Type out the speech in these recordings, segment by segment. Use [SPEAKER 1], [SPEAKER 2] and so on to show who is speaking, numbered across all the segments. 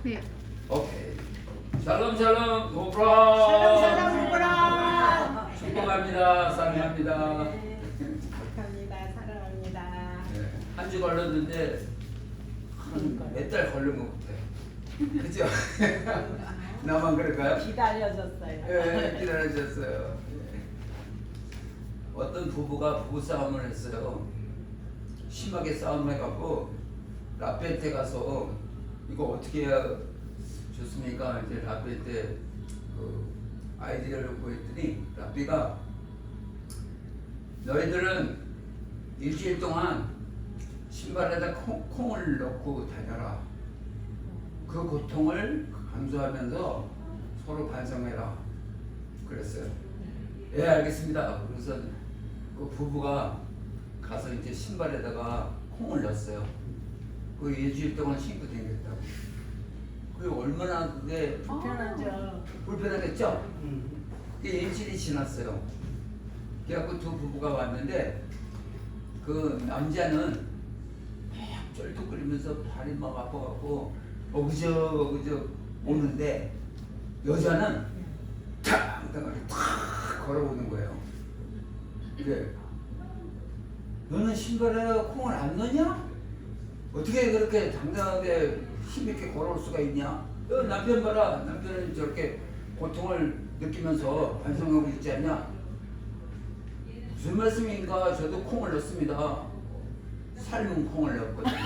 [SPEAKER 1] 네.
[SPEAKER 2] 오케이. 샬롬 샬롬 오브라.
[SPEAKER 3] 샬롬 오브라.
[SPEAKER 2] 축복합니다. 사랑합니다.
[SPEAKER 3] 축복합니다. 사랑합니다.
[SPEAKER 2] 네. 한 주 걸렸는데 한 몇 달 걸린 것 같아요. 그죠? 나만 그럴까요?
[SPEAKER 3] 기다려졌어요.
[SPEAKER 2] 네, 기다려주셨어요. 어떤 부부가 부부싸움을 했어요. 심하게 싸움해갖고 라페한테 가서 이거 어떻게 해야 좋습니까? 이제 라페한테 그 아이디어를 구했더니 라페가 너희들은 일주일 동안 신발에다 콩을 넣고 다녀라. 그 고통을 감수하면서 서로 반성해라. 그랬어요. 예, 알겠습니다. 그래서 그 부부가 가서 이제 신발에다가 콩을 넣었어요. 그 일주일 동안 신고 다녔다고. 그게 얼마나 그게
[SPEAKER 3] 불편하죠.
[SPEAKER 2] 불편하겠죠? 그게 일주일이 지났어요. 그래갖고 두 부부가 왔는데 그 남자는 막 쩔뚝거리면서 발이 막 아파갖고 어그저 오는데 여자는 당당하게 탁 걸어오는 거예요. 그래. 너는 신발에 콩을 안 넣냐? 어떻게 그렇게 당당하게 힘있게 걸어올 수가 있냐? 너 남편 봐라. 남편은 저렇게 고통을 느끼면서 반성하고 있지 않냐? 무슨 말씀인가? 저도 콩을 넣습니다. 삶은 콩을 넣었거든요.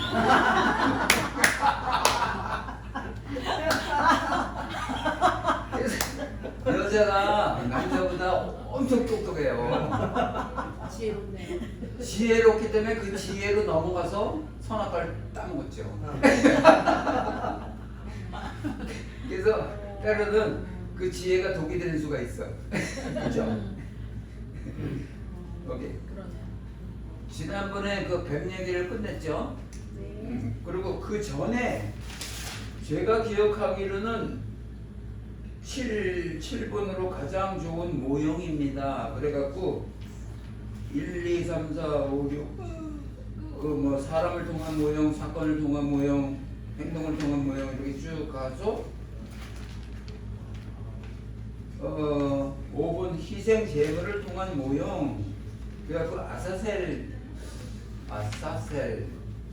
[SPEAKER 2] 그래서 여자가 남자보다 엄청 똑똑해요.
[SPEAKER 3] 지혜롭네요.
[SPEAKER 2] 지혜롭기 때문에 그 지혜로 넘어가서 선악과를 따먹었죠. 그래서 때로는 그 지혜가 독이 되는 수가 있어. 그렇죠? 오케이.
[SPEAKER 3] 그러네요.
[SPEAKER 2] 지난번에 그 뱀 얘기를 끝냈죠.
[SPEAKER 3] 네.
[SPEAKER 2] 그리고 그 전에 제가 기억하기로는 7번으로 가장 좋은 모형입니다. 그래갖고 1, 2, 3, 4, 5, 6 그 뭐 사람을 통한 모형, 사건을 통한 모형, 행동을 통한 모형 이렇게 쭉 가서 5번 희생 제물을 통한 모형 그래갖고 아사셀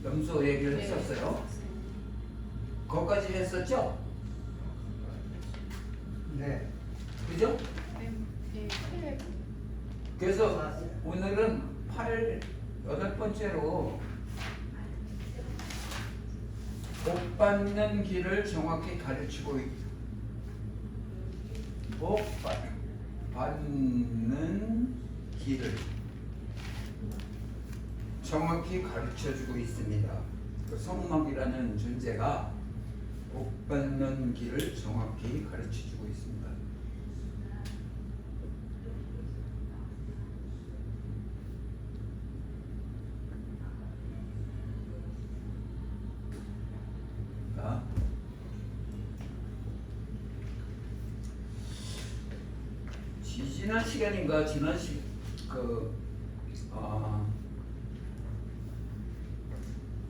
[SPEAKER 2] 염소 얘기를 했었어요. 거기까지 했었죠?
[SPEAKER 4] 네.
[SPEAKER 2] 그죠?
[SPEAKER 1] 네.
[SPEAKER 2] 그래서 오늘은 8번째로 복 받는 길을 정확히 가르치고 복 받는 길을 정확히 가르쳐주고 있습니다. 그 성막이라는 존재가 복 받는 길을 정확히 가르쳐주고 있습니다. 자, 지난 시간인가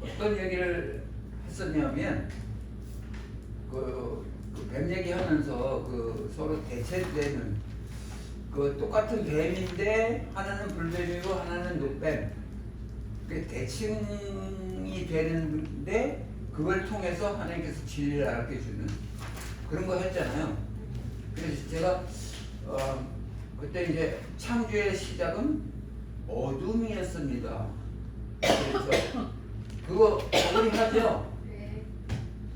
[SPEAKER 2] 어떤 얘기를 했었냐면 뱀 얘기하면서 그 서로 대체되는 그 똑같은 뱀인데 하나는 불뱀이고 하나는 노뱀 그 대칭이 되는데 그걸 통해서 하나님께서 진리를 알게 주는 그런 거 했잖아요. 그래서 제가 그때 이제 창조의 시작은 어둠이었습니다. 그래서 그거 어울리하죠?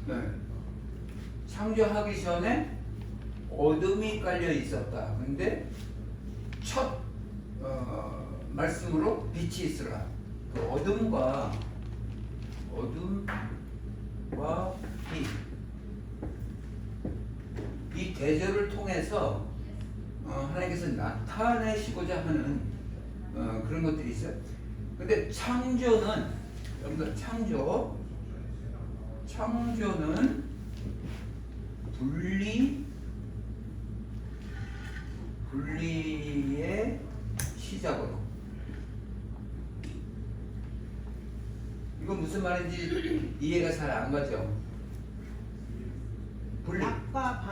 [SPEAKER 2] 네. 창조하기 전에 어둠이 깔려 있었다. 근데 첫 말씀으로 빛이 있으라. 그 어둠과 빛, 이 대조를 통해서 하나님께서 나타내시고자 하는 그런 것들이 있어요. 근데 창조는 여러분들 창조는 분리의 시작으로 이건 무슨 말인지 이해가 잘 안 가죠?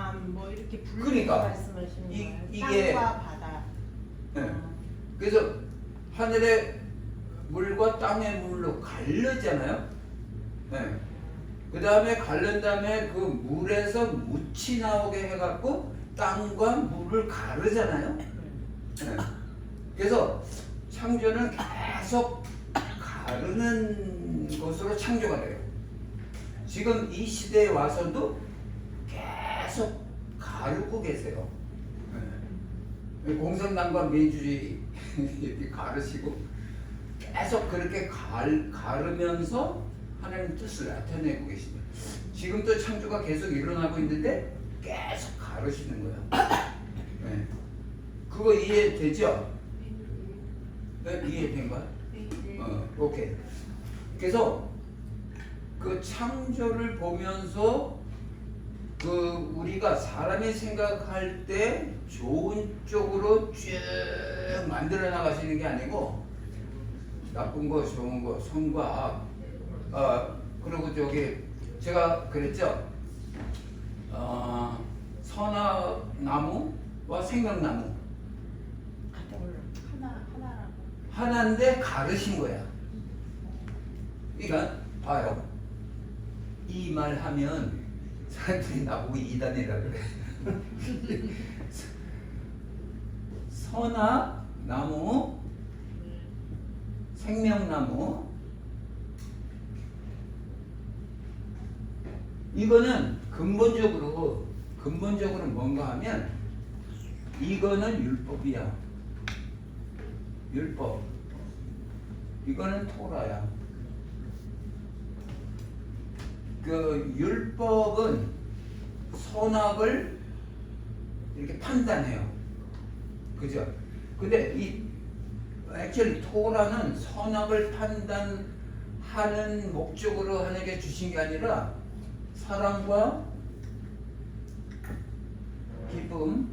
[SPEAKER 3] 밤 뭐 이렇게 불리고
[SPEAKER 2] 그러니까
[SPEAKER 3] 말씀하시는 거예요.
[SPEAKER 2] 이게
[SPEAKER 3] 땅과 바다.
[SPEAKER 2] 네. 그래서 하늘의 물과 땅의 물로 갈르잖아요. 네. 그 다음에 갈른 다음에 그 물에서 묻이 나오게 해갖고 땅과 물을 가르잖아요. 네. 그래서 창조는 계속 가르는 것으로 창조가 돼요. 지금 이 시대에 와서도 계속 가르고 계세요. 네. 공산당과 민주주의 이렇게 가르시고 계속 그렇게 가르면서 하나님 뜻을 나타내고 계십니다. 지금도 창조가 계속 일어나고 있는데 계속 가르시는 거예요. 네. 그거 이해되죠? 네, 이해된 거야? 오케이. 그래서 그 창조를 보면서 그 우리가 사람이 생각할 때 좋은 쪽으로 쭉 만들어 나가시는 게 아니고 나쁜 거, 좋은 거, 선과 악. 그리고 저기 제가 그랬죠. 선악나무와 생명나무
[SPEAKER 1] 하나라고.
[SPEAKER 2] 하나인데 가르신 거야. 그러니까 봐요. 이 말 하면 사람들이 나보고 이단이라 그래. 선악나무, 생명나무. 이거는 근본적으로 뭔가 하면 이거는 율법이야. 율법. 이거는 토라야. 그 율법은 선악을 이렇게 판단해요. 그죠? 근데 이 액츄얼리 토라는 선악을 판단하는 목적으로 하나님께 주신 게 아니라 사랑과 기쁨을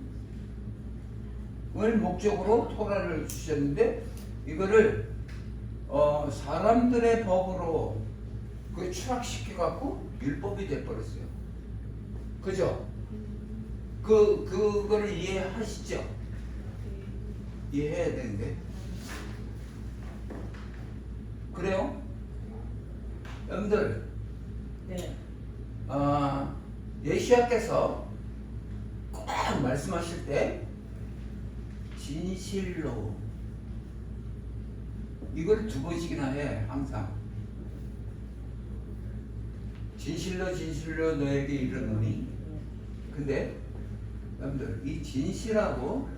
[SPEAKER 2] 목적으로 토라를 주셨는데 이거를 사람들의 법으로 그 추락시켜 갖고 율법이 돼 버렸어요. 그죠? 그거를 이해하시죠? 이해해야 되는데. 그래요? 여러분들,
[SPEAKER 3] 네.
[SPEAKER 2] 예시야께서 꼭 말씀하실 때 진실로 이걸 2번씩이나 해. 항상 진실로 너에게 이르노니. 근데 여러분들 이 진실하고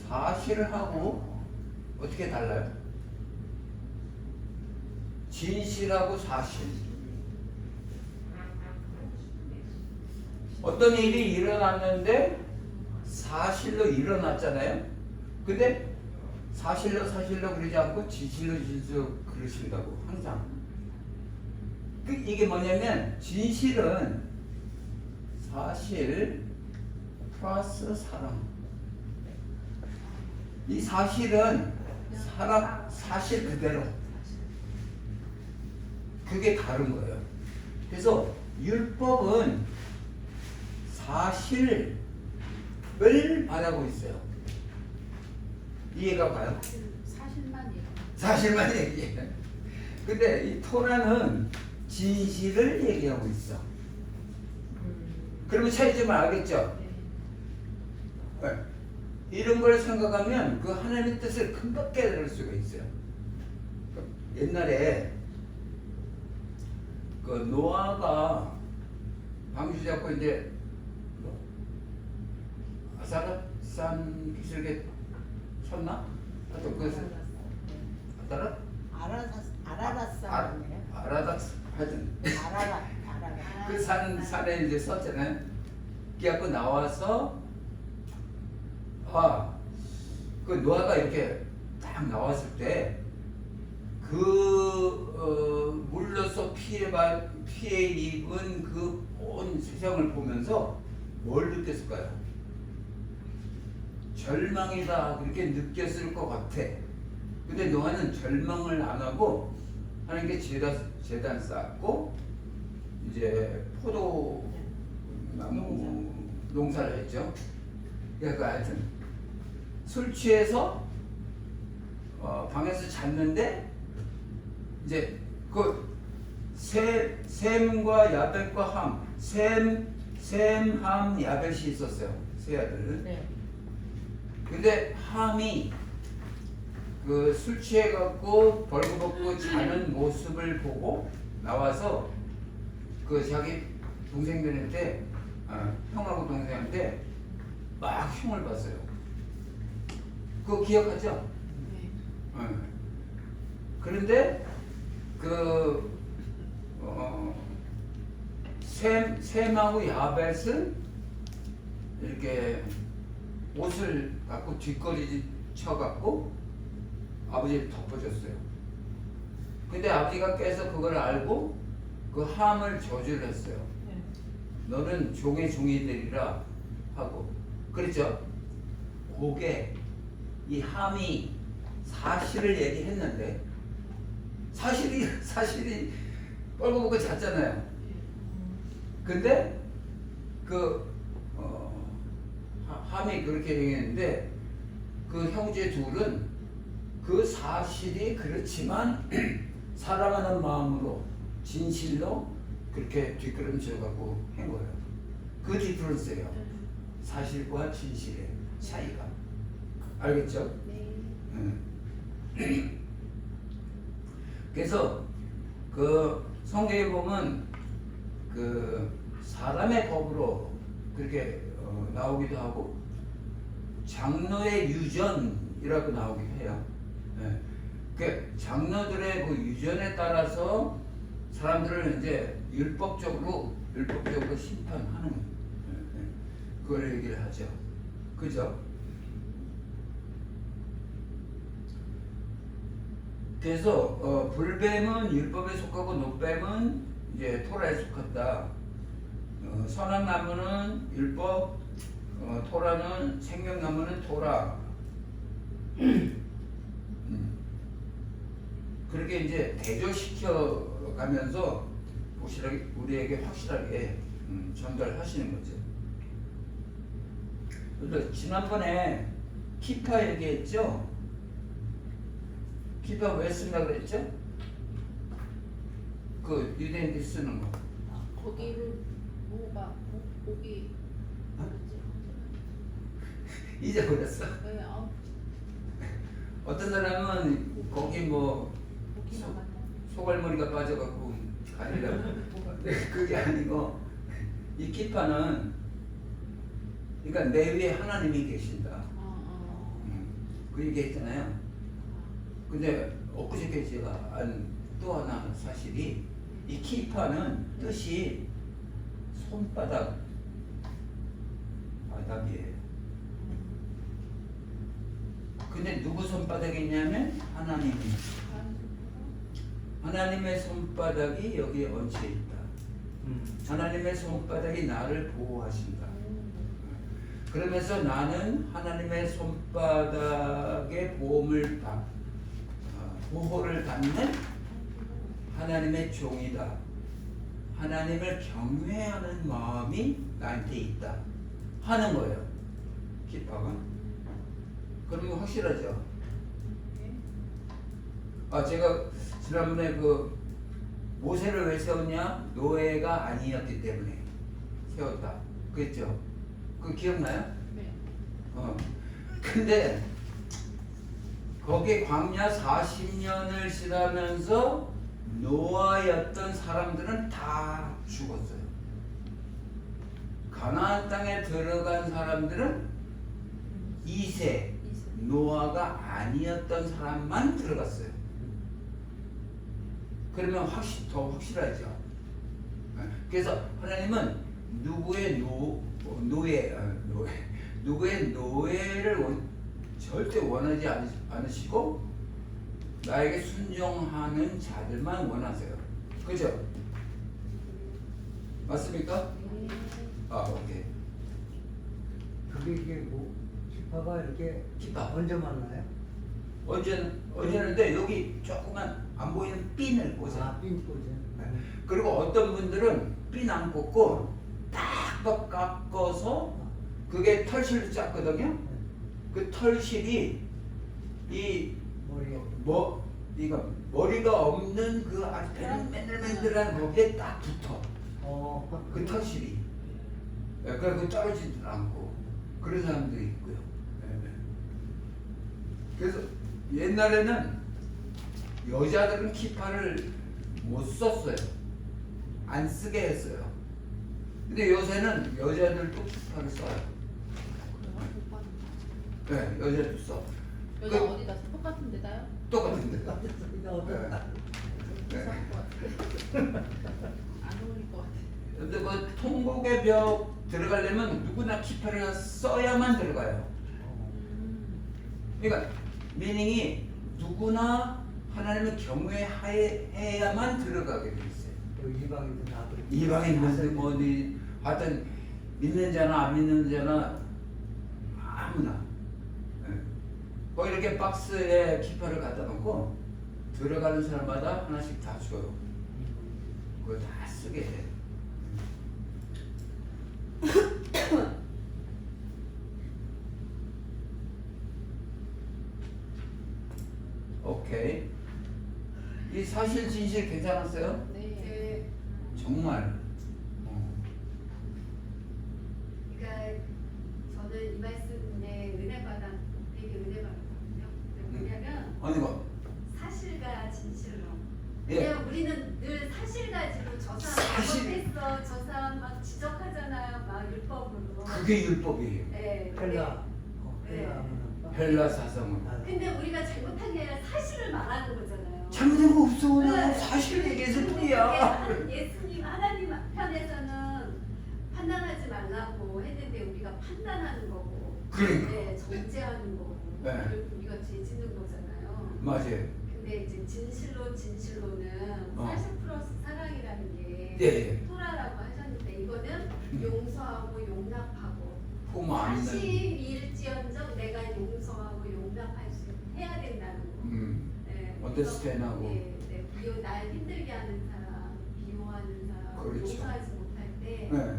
[SPEAKER 2] 사실하고 어떻게 달라요? 진실하고 사실. 어떤 일이 일어났는데 사실로 일어났잖아요. 근데 사실로 그러지 않고 진실로 그러신다고 항상. 이게 뭐냐면 진실은 사실 플러스 사랑. 이 사실은 사실 그대로. 그게 다른 거예요. 그래서 율법은 사실을 말하고 있어요. 이해가 가요? 사실만 얘기해. 근데 이 토라는 진실을 얘기하고 있어. 그러면 차이점을 알겠죠? 네. 이런 걸 생각하면 그 하나님의 뜻을 금방 깨달을 수가 있어요. 옛날에 그 노아가 방주 잡고 이제 아사라산 기슭에 쳤나? 하여튼 그것을
[SPEAKER 3] 아라라산이에요.
[SPEAKER 2] 아라닷 하여튼
[SPEAKER 3] 아라라.
[SPEAKER 2] 그 산에 이제 썼잖아요. 그래갖고 나와서 그 노아가 이렇게 딱 나왔을 때 그 물로서 피해 입은 그 온 세상을 보면서 뭘 느꼈을까요? 절망이다 그렇게 느꼈을 것 같아. 근데 노아는 절망을 안 하고 하나님께 재단 쌓고 이제 포도나무 농사를 했죠. 그러니까 하여튼 술 취해서 방에서 잤는데 이제 그 샘과 야벳과 함, 샘, 함, 야벳이 있었어요. 세 아들.
[SPEAKER 3] 네.
[SPEAKER 2] 근데 함이 그 술 취해갖고 벌거벗고 자는 모습을 보고 나와서 그 자기 동생들한테 형하고 동생한테 막 흉을 봤어요. 그거 기억하죠?
[SPEAKER 1] 네.
[SPEAKER 2] 그런데 셈하고 야벳은 이렇게 옷을 갖고 뒷걸이 쳐갖고 아버지를 덮어줬어요. 근데 아버지가 깨서 그걸 알고 그 함을 저주를 했어요.
[SPEAKER 3] 네.
[SPEAKER 2] 너는 종의 종이 되리라 하고 그랬죠? 그게 이 함이 사실을 얘기했는데 사실이 뻘거벗고 잤잖아요. 근데 함이 그렇게 얘기했는데 그 형제 둘은 그 사실이 그렇지만 사랑하는 마음으로 진실로 그렇게 뒷걸음질 갖고 한 거예요. 그 디퍼런스예요. 사실과 진실의 차이가. 알겠죠?
[SPEAKER 1] 네.
[SPEAKER 2] 그래서 그 성경에 보면 그 사람의 법으로 그렇게 나오기도 하고 장로의 유전이라고 나오기도 해요. 예. 그 장로들의 그 유전에 따라서 사람들을 이제 율법적으로 심판하는 그걸 얘기를 하죠. 그죠? 그래서 불뱀은 율법에 속하고 노뱀은 이제 토라에 속한다. 선악 나무는 율법, 토라는 생명나무는 토라. 그렇게 이제 대조시켜 가면서 우리에게 확실하게 전달하시는 거죠. 그래서 지난번에 키파 얘기했죠. 키파 왜 쓴다 그랬죠? 그 유대인들이 쓰는 거.
[SPEAKER 1] 거기를 고기 뭐지?
[SPEAKER 2] 잊어버렸어.
[SPEAKER 1] 네,
[SPEAKER 2] 어떤 사람은 거기 뭐
[SPEAKER 1] 고기 남았나?
[SPEAKER 2] 소갈머리가 빠져갖고 가리려고. 그게 아니고 이 키파는 그러니까 내 위에 하나님이 계신다. 그 얘기했잖아요. 근데 엊그저께 제가 안 또 하나 사실이 이 키파는 뜻이 손바닥 바닥이에요. 근데 누구 손바닥이냐면 하나님의 손바닥이 여기에 얹혀 있다. 하나님의 손바닥이 나를 보호하신다. 그러면서 나는 하나님의 손바닥의 보호를 받는 하나님의 종이다. 하나님을 경외하는 마음이 나한테 있다 하는 거예요. 기파가. 그러면 확실하죠. 제가 지난번에 그 모세를 왜 세웠냐? 노예가 아니었기 때문에 세웠다 그랬죠. 그 기억나요?
[SPEAKER 1] 네.
[SPEAKER 2] 근데 거기 광야 40년을 지나면서 노아였던 사람들은 다 죽었어요. 가나안 땅에 들어간 사람들은 2세 노아가 아니었던 사람만 들어갔어요. 그러면 더 확실하죠. 그래서 하나님은 누구의 노예를 절대 원하지 않으시고 나에게 순종하는 자들만 원하세요. 그죠? 맞습니까? 오케이.
[SPEAKER 4] 그게 이게 뭐 키파가 이렇게
[SPEAKER 2] 키파.
[SPEAKER 4] 언제 만나요?
[SPEAKER 2] 어제는데 여기 조그만 안 보이는 핀을 꽂아요.
[SPEAKER 4] 핀 꽂아요.
[SPEAKER 2] 그리고 어떤 분들은 핀 안 꽂고 딱 깎아서 그게 털실로 짰거든요. 그 털실이
[SPEAKER 4] 머리에
[SPEAKER 2] 이거 머리가 없는 그 아주 맨들맨들한 거기에 딱 붙어. 그 털실이. 예, 그래서 떨어지지도 않고 그런 사람들이 있고요. 예. 그래서 옛날에는 여자들은 키파를 못 썼어요. 안 쓰게 했어요. 근데 요새는 여자들도 키파를 써요.
[SPEAKER 1] 그래요? 오빠는
[SPEAKER 2] 네, 여자도 써.
[SPEAKER 1] 여자
[SPEAKER 2] 그-
[SPEAKER 1] 어디다 써? 똑같은 데다요?
[SPEAKER 2] 똑같은데.
[SPEAKER 4] 소리가 어둡다.
[SPEAKER 2] 네.
[SPEAKER 1] 이상할 것 같아. 안 어울릴 것 같아.
[SPEAKER 2] 근데 그 통곡의 벽 들어가려면 누구나 키파를 써야만 들어가요. 그러니까 미닝이 누구나 하나님의 경외 하에 해야만 들어가게 돼 있어요.
[SPEAKER 4] 여기 이방인들 다 그렇게.
[SPEAKER 2] 이방인들 뭐니 하여튼 믿는 자나 안 믿는 자나 아무나 뭐 이렇게 박스에 키파를 갖다 놓고 들어가는 사람마다 하나씩 다 줘요. 그걸 다 쓰게 해. 오케이. 이 사실 진실 괜찮았어요?
[SPEAKER 1] 네.
[SPEAKER 2] 정말.
[SPEAKER 5] 그러니까 저는 이 말씀에 은혜 받아 되게 은혜 받았거든요. 왜냐면
[SPEAKER 2] 아니 뭐
[SPEAKER 5] 사실과 진실로.
[SPEAKER 2] 예.
[SPEAKER 5] 왜냐면 우리는 늘 사실 가지고 저 사람
[SPEAKER 2] 사실.
[SPEAKER 5] 잘못했어, 저 사람 막 지적하잖아요, 막 율법으로.
[SPEAKER 2] 그게 율법이에요.
[SPEAKER 5] 네.
[SPEAKER 4] 헬라.
[SPEAKER 5] 네.
[SPEAKER 2] 헬라 사상은.
[SPEAKER 5] 근데 우리가 잘못한 게 아니라 사실을 말하는 거잖아요.
[SPEAKER 2] 잘못된 거 없어.
[SPEAKER 5] 네.
[SPEAKER 2] 사실 얘기해서
[SPEAKER 5] 그리고
[SPEAKER 2] 뿐이야.
[SPEAKER 5] 그게 예수님 하나님 편에서는 판단하지 말라고 했는데 우리가 판단하는 거고,
[SPEAKER 2] 그러니까.
[SPEAKER 5] 네, 정죄하는 거고,
[SPEAKER 2] 네.
[SPEAKER 5] 그리고 우리가 죄 짓는 거잖아요.
[SPEAKER 2] 맞아요.
[SPEAKER 5] 근데 이제 진실로는
[SPEAKER 2] 어.
[SPEAKER 5] 사실 플러스 사랑이라는 게
[SPEAKER 2] 예.
[SPEAKER 5] 토라라고 하셨는데 이거는 용서하고 용납하고
[SPEAKER 2] 포모 안 는.
[SPEAKER 5] 사실일지언정 내가 용서하고 용납할 수 해야 된다는 거. 네,
[SPEAKER 2] 언더스탠하고.
[SPEAKER 5] 비호 날 힘들게 하는 사람, 비호하는 사람,
[SPEAKER 2] 그렇죠.
[SPEAKER 5] 용서하지 못할 때
[SPEAKER 2] 네.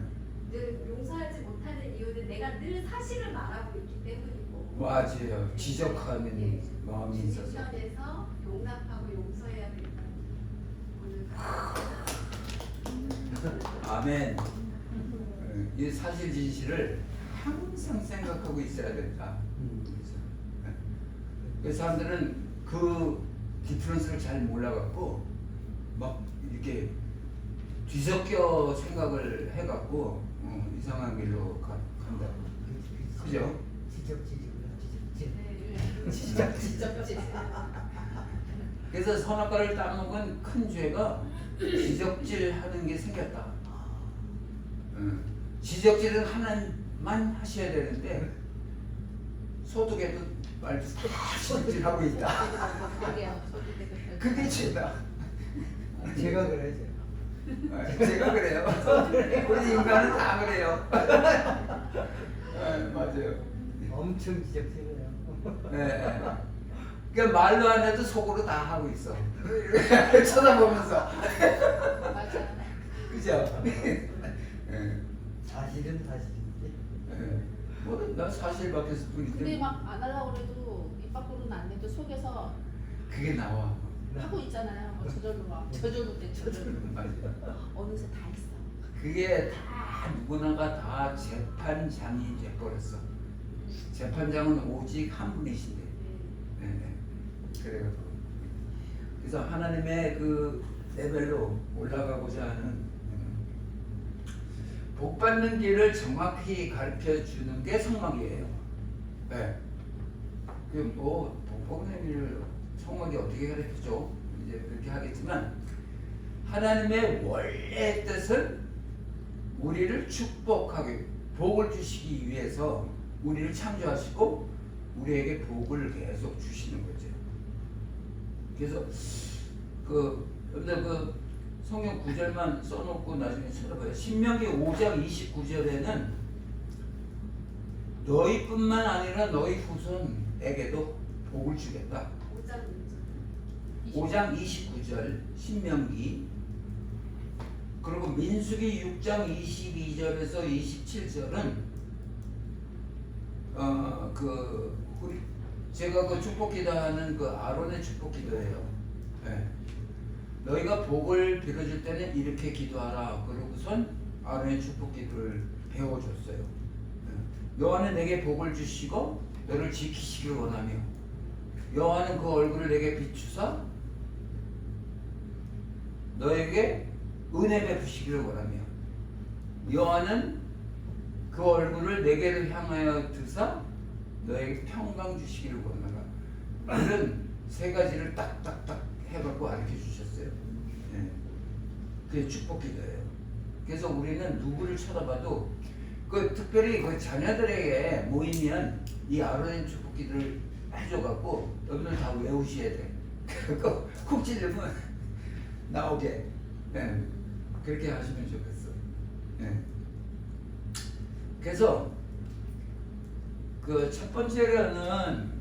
[SPEAKER 5] 늘 용서하지 못하는 이유는 내가 늘 사실을 말하고 있기 때문이고.
[SPEAKER 2] 맞아요. 지적하는
[SPEAKER 5] 네.
[SPEAKER 2] 마음이 있어서.
[SPEAKER 5] 주님편에서 용납하고 용서해야 된다. 오늘
[SPEAKER 2] 아멘. 이 사실 진실을 항상 생각하고 있어야 된다. 그 사람들은 그 디프런스를 잘 몰라갖고 막 이렇게 뒤섞여 생각을 해갖고 이상한 길로 간다. 그죠?
[SPEAKER 1] 지적질.
[SPEAKER 2] 그래서 선악과를 따먹은 큰 죄가 지적질하는 게 생겼다. 지적질은 하나님만 하셔야 되는데 소득에도 말도 다 지적질하고 있다. 그게 죄다.
[SPEAKER 4] 제가 그래요.
[SPEAKER 2] 제가 그래요. 우리 인간은 다 그래요. 맞아요.
[SPEAKER 4] 엄청 지적질해요.
[SPEAKER 2] 네. 그러니까 말로 안 해도 속으로 다 하고 있어. 쳐다보면서.
[SPEAKER 1] 맞아.
[SPEAKER 2] 그죠?
[SPEAKER 4] 사실은 사실인데.
[SPEAKER 2] 나 사실 밖에서 뿐인데.
[SPEAKER 1] 근데 막 안 하려고 그래도 입 밖으로는 안 내도 속에서
[SPEAKER 2] 그게 나와.
[SPEAKER 1] 하고 있잖아요. 뭐 저절로 막 저절로 돼 저절로.
[SPEAKER 2] 맞아.
[SPEAKER 1] 어느새 다 있어.
[SPEAKER 2] 그게 다 누구나가 다 재판장이 돼버렸어. 재판장은 오직 한 분이신데. 그래가지고 그래서 하나님의 그 레벨로 올라가고자 하는 복 받는 길을 정확히 가르쳐 주는 게 성막이에요. 네. 그뭐 복 받는 길을 성막이 어떻게 가르쳐줘? 이제 그렇게 하겠지만 하나님의 원래 뜻은 우리를 축복하게 복을 주시기 위해서 우리를 창조하시고 우리에게 복을 계속 주시는 거죠. 그래서 여러분들 그 성경 구절만 써놓고 나중에 찾아봐요. 신명기 5장 29절에는 너희뿐만 아니라 너희 후손에게도 복을 주겠다. 5장 29절 신명기. 그리고 민수기 6장 22절에서 27절은 우리 제가 그 축복기도하는 그 아론의 축복기도예요. 예. 너희가 복을 빌어줄 때는 이렇게 기도하라. 그러고선 아론의 축복기도를 배워줬어요. 예. 여호와는 내게 복을 주시고 너를 지키시길 원하며 여호와는 그 얼굴을 내게 비추사 너에게 은혜 베푸시기를 원하며 여호와는 그 얼굴을 내게로 향하여 드사 너에게 평강 주시기를 원하라. 이런 세 가지를 딱딱딱 해갖고 가르쳐 주셨어요. 예. 그게 축복기도예요. 그래서 우리는 누구를 쳐다봐도 그 특별히 그 자녀들에게 모이면 이 아론의 축복기도를 해줘갖고 여러분들 다 외우셔야 돼. 그거 콕 찔르면 나오게. 예. 그렇게 하시면 좋겠어. 예. 그래서 그 첫 번째로는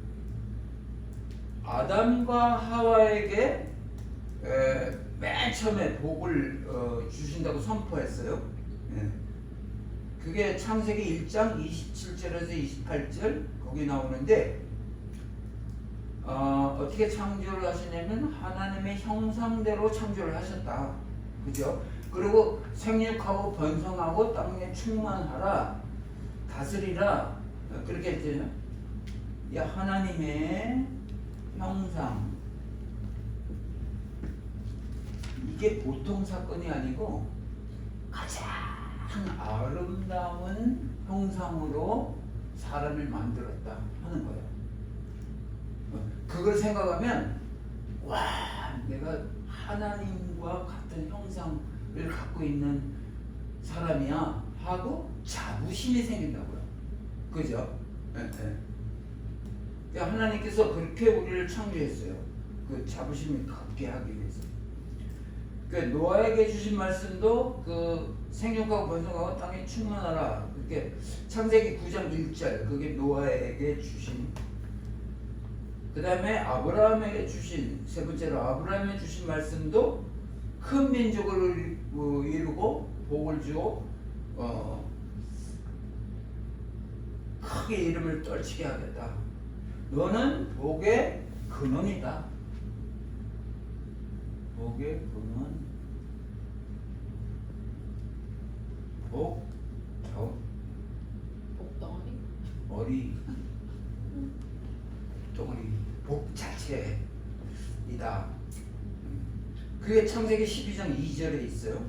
[SPEAKER 2] 아담과 하와에게 맨 처음에 복을 주신다고 선포했어요. 예. 그게 창세기 1장 27절에서 28절 거기 나오는데 어떻게 창조를 하시냐면 하나님의 형상대로 창조를 하셨다. 그죠? 그리고 생육하고 번성하고 땅에 충만하라 다스리라 그렇게 했잖아요. 이 하나님의 형상 이게 보통 사건이 아니고 가장 아름다운 형상으로 사람을 만들었다 하는 거예요. 그걸 생각하면 와 내가 하나님과 같은 형상을 갖고 있는 사람이야 하고 자부심이 생긴다고요. 그죠? 네. 그러니까 하나님께서 그렇게 우리를 창조했어요. 그 자부심을 갖게 하기 위해서. 그 노아에게 주신 말씀도 그 생육하고 번성하고 땅에 충만하라. 이렇게 창세기 9장 1절 그게 노아에게 주신. 그 다음에 아브라함에게 주신 세 번째로 아브라함에 주신 말씀도 큰 민족을 이루고 복을 주고 크게 이름을 떨치게 하겠다. 너는 복의 근원이다. 복의 근원.
[SPEAKER 1] 복덩어리?
[SPEAKER 2] 어리 덩어리 복 자체이다. 그게 창세기 12장 2절에 있어요.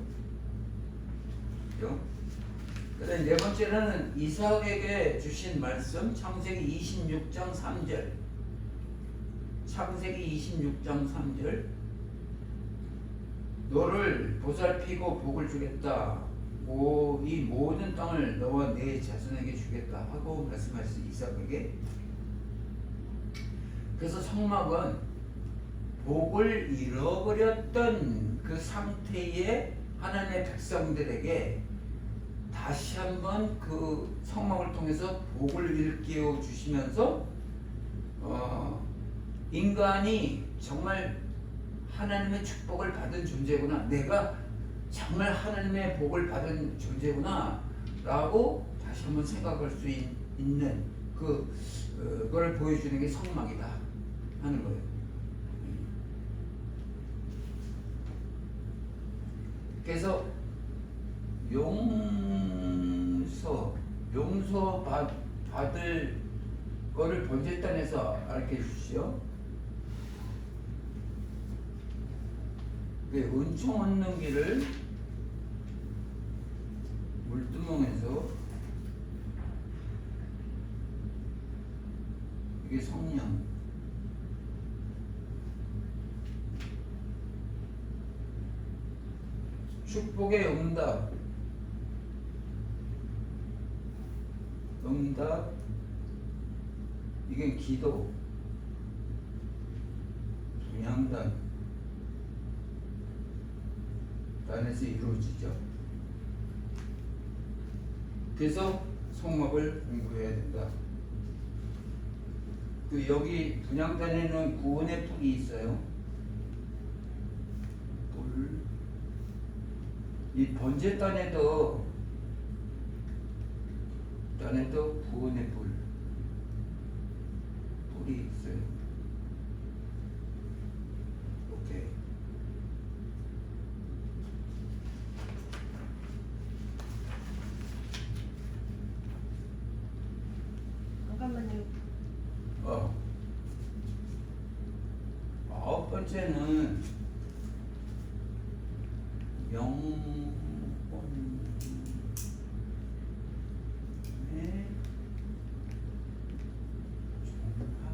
[SPEAKER 2] 그다음 네 번째로는 이삭에게 주신 말씀 창세기 26장 3절. 창세기 26장 3절. 너를 보살피고 복을 주겠다. 이 모든 땅을 너와 네 자손에게 주겠다 하고 말씀하셨어요. 이삭에게. 그래서 성막은 복을 잃어버렸던 그 상태의 하나님의 백성들에게 다시 한번 그 성막을 통해서 복을 일깨워 주시면서 인간이 정말 하나님의 축복을 받은 존재구나. 내가 정말 하나님의 복을 받은 존재구나 라고 다시 한번 생각할 수 있는 그걸 보여주는 게 성막이다 하는 거예요. 그래서 용서 받을 거를 번제 땅에서 알게 해주시오. 은총 얻는 길을 물두멍에서 이게 성령. 축복의 응답. 이게 기도. 분향단. 안에서 이루어지죠. 그래서 성막을 공부해야 된다. 여기 분향단에는 구원의 뿔이 있어요. 이 번제단에도 구원의 뿔. 어디 있어요? 오케이.
[SPEAKER 3] 잠깐만요.
[SPEAKER 2] 아홉 번째는 명분의 종합 진단을 받을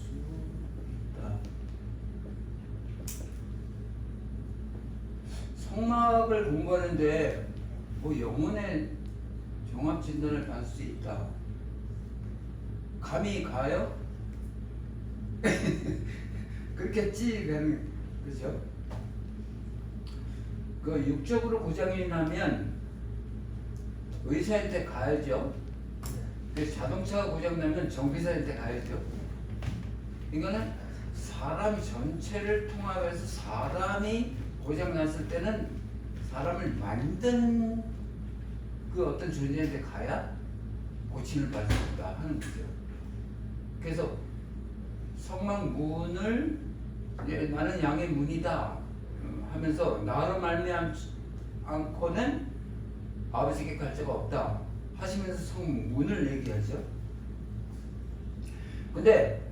[SPEAKER 2] 수 있다. 성막을 공부하는데 뭐 영혼의 종합 진단을 받을 수 있다. 감이 가요? 그렇겠지, 그죠? 그 육적으로 고장이 나면 의사한테 가야죠. 그 자동차가 고장 나면 정비사한테 가야죠. 이거는 사람 전체를 통합해서 사람이 고장 났을 때는 사람을 만든 그 어떤 존재한테 가야 고침을 받을 수 있다 하는 거죠. 그래서 성막 문을 나는 양의 문이다 하면서 나로 말미암고는 아버지께 갈 자가 없다 하시면서 성문을 얘기하죠. 근데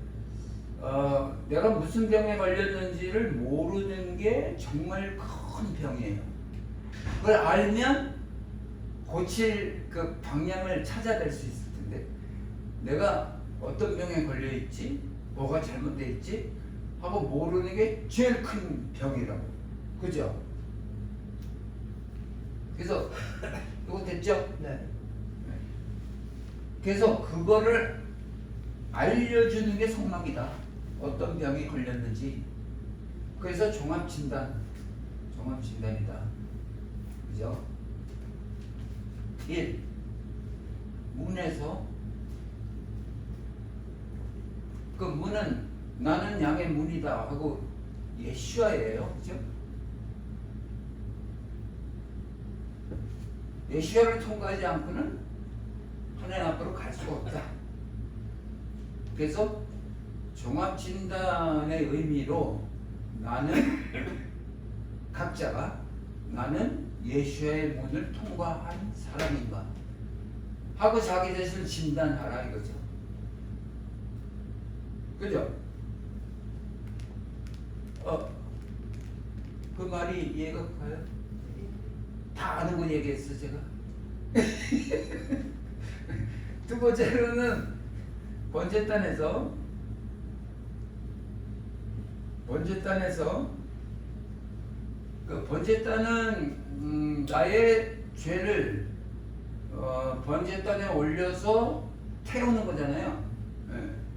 [SPEAKER 2] 내가 무슨 병에 걸렸는지를 모르는 게 정말 큰 병이에요. 그걸 알면 고칠 그 방향을 찾아낼 수 있을 텐데 내가 어떤 병에 걸려 있지, 뭐가 잘못돼 있지 하고 모르는 게 제일 큰 병이라고, 그죠? 그래서 이거 됐죠?
[SPEAKER 4] 네.
[SPEAKER 2] 그래서 그거를 알려주는 게 성막이다. 어떤 병이 걸렸는지. 그래서 종합진단이다. 그죠? 1. 문에서 그 문은 나는 양의 문이다 하고 예수아예요. 그죠? 예수아를 통과하지 않고는 하나님 앞으로 갈 수가 없다. 그래서 종합진단의 의미로 나는 각자가 나는 예수의 문을 통과한 사람인가 하고 자기 자신을 진단하라 이거죠. 그죠? 그 말이 이해가 가요? 다 아는 거 얘기했어 제가. 두 번째로는 번제단에서 그 번제단은 나의 죄를 번제단에 올려서 태우는 거잖아요.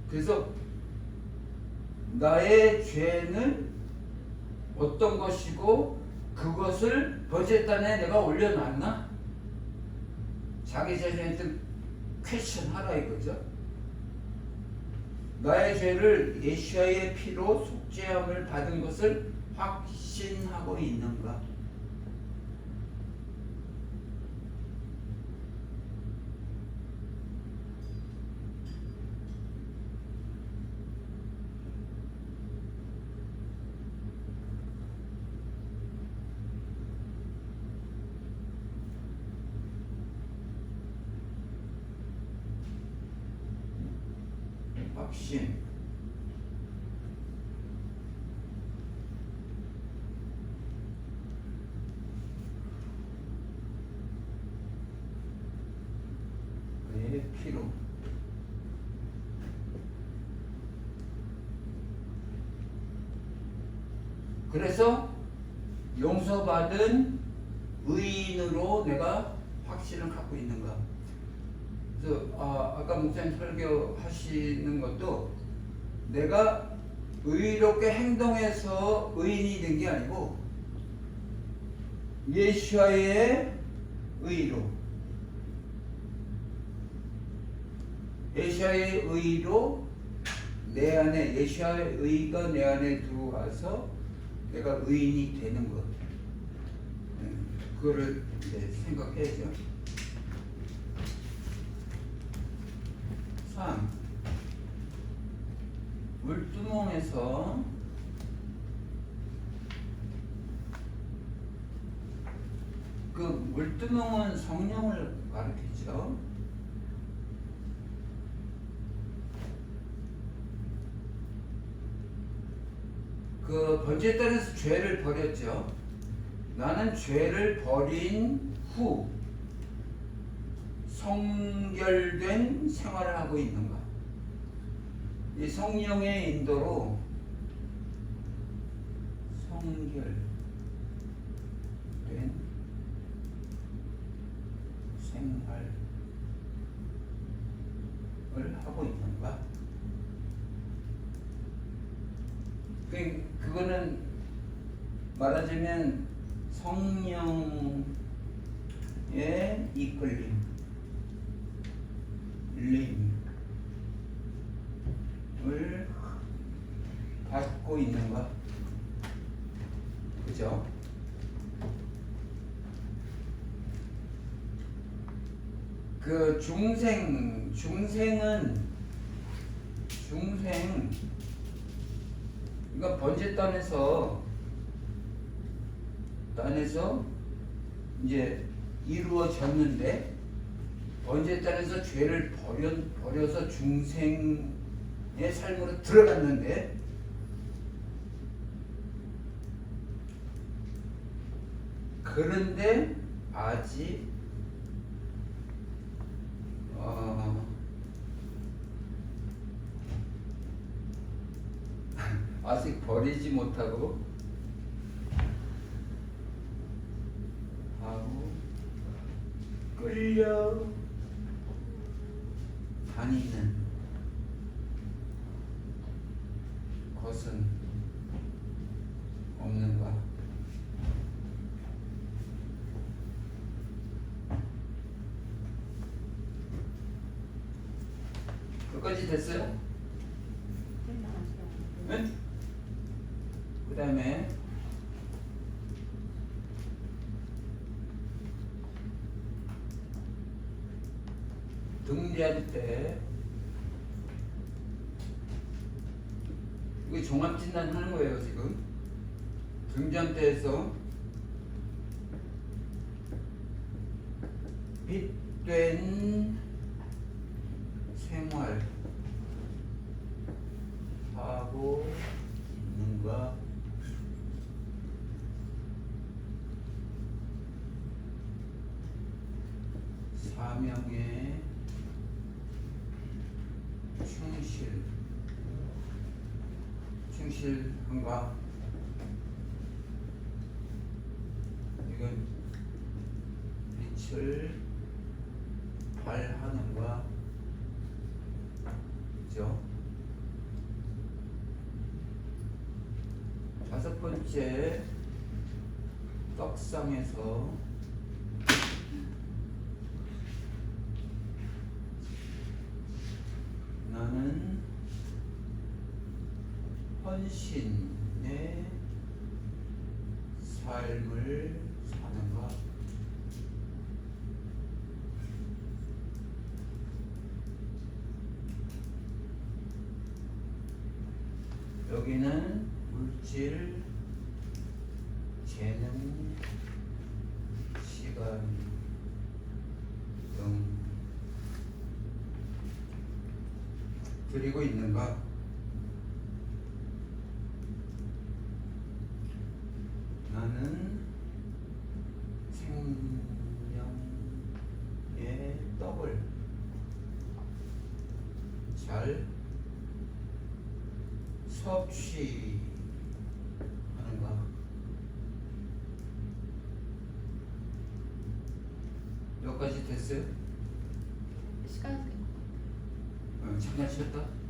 [SPEAKER 2] 그래서 나의 죄는 어떤 것이고 그것을 번제단에 내가 올려놨나? 자기 자신한테 퀘스천 하라 이거죠. 나의 죄를 예수의 피로 속죄함을 받은 것을 확신하고 있는가? 확신. 그의 피로. 그래서 용서받은 의인으로 내가 확신을 갖고 있는가? 그래서 아까 목사님 설교하시는 것도 내가 의롭게 행동해서 의인이 된 게 아니고 예수와의 의로, 예수와의 의로 내 안에 예수와의 의가 내 안에 들어와서 내가 의인이 되는 것. 그거를 이제 생각해야죠. 3. 물두멍에서 그 물두멍은 성령을 가리키죠. 그 번제에 따라서 죄를 버렸죠. 나는 죄를 버린 후 성결된 생활을 하고 있는가? 이 성령의 인도로 성결된 생활을 하고 있는가? 그거는 말하자면 성령의 이끌림을 받고 있는가? 그죠? 그 중생 이거 번제단에서 이제 이루어졌는데 번제단에서 죄를 버려서 중생의 삶으로 들어갔는데 그런데 아직 아직 버리지 못하고 끌려 다니는 것은 없는가? 끝까지 됐어요? 네? 그 다음에 등대할 때 이거 종합진단 하는 거예요. 지금 등대할 때에서 빛된 생활 하고 있는가? 사명에 충실한가? 이건 빛을 발하는가? 그죠? 다섯 번째 떡상에서 나는 헌신의 삶을 사는가? 여기는 물질, 재능, 시간 등 드리고 있는가? 나는 생명의 떡을 잘 섭취하는가? 여기까지 됐어요?
[SPEAKER 1] 시간
[SPEAKER 2] 잠깐 쉬었다.